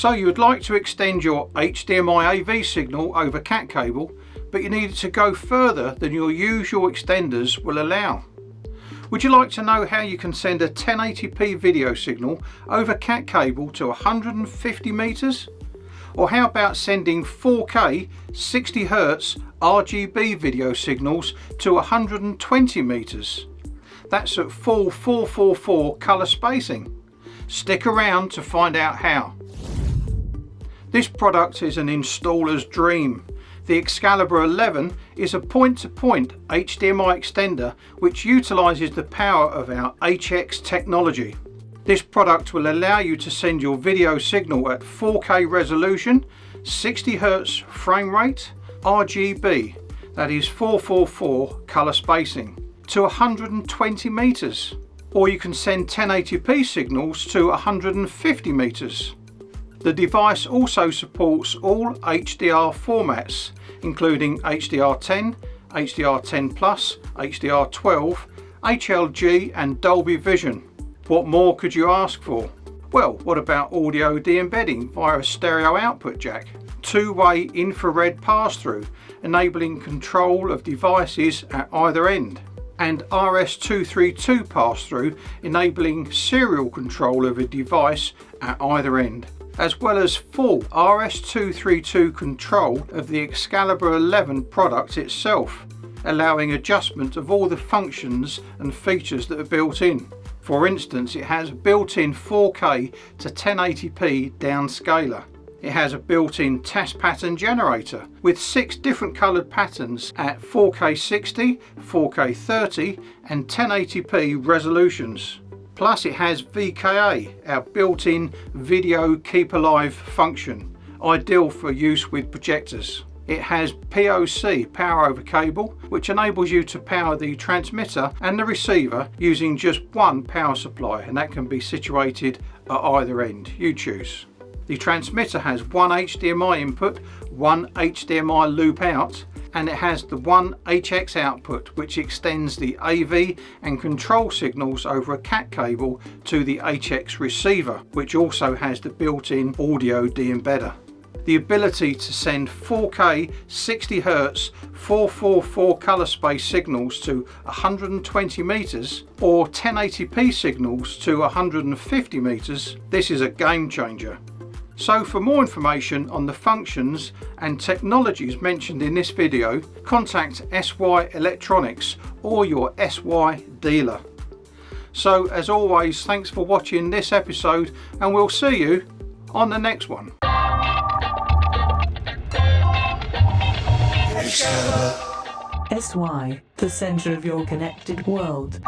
So you would like to extend your HDMI AV signal over Cat cable, but you need it to go further than your usual extenders will allow. Would you like to know how you can send a 1080p video signal over Cat cable to 150 meters? Or how about sending 4K 60Hz RGB video signals to 120 meters? That's at full 444 color spacing. Stick around to find out how. This product is an installer's dream. The Xcalibur 11 is a point-to-point HDMI extender which utilises the power of our HX technology. This product will allow you to send your video signal at 4K resolution, 60Hz frame rate, RGB, that is 444 colour spacing, to 120 meters. Or you can send 1080p signals to 150 meters. The device also supports all HDR formats, including HDR10, HDR10+, HDR12, HLG and Dolby Vision. What more could you ask for? Well, what about audio de-embedding via a stereo output jack? Two-way infrared pass-through, enabling control of devices at either end. And RS232 pass-through, enabling serial control of a device at either end, as well as full RS232 control of the Xcalibur 11 product itself, allowing adjustment of all the functions and features that are built in. For instance, it has a built-in 4K to 1080p downscaler. It has a built-in test pattern generator with 6 different coloured patterns at 4K 60, 4K 30 and 1080p resolutions. Plus it has VKA, our built-in video keep alive function, ideal for use with projectors. It has POC, power over cable, which enables you to power the transmitter and the receiver using just one power supply, and that can be situated at either end, you choose. The transmitter has one HDMI input, one HDMI loop out, and it has the one HX output which extends the AV and control signals over a Cat cable to the HX receiver, which also has the built-in audio de-embedder. The ability to send 4K 60Hz 444 colour space signals to 120 meters or 1080p signals to 150 meters, this is a game changer. So for more information on the functions and technologies mentioned in this video, contact SY Electronics or your SY dealer. So as always, thanks for watching this episode and we'll see you on the next one. SY, the center of your connected world.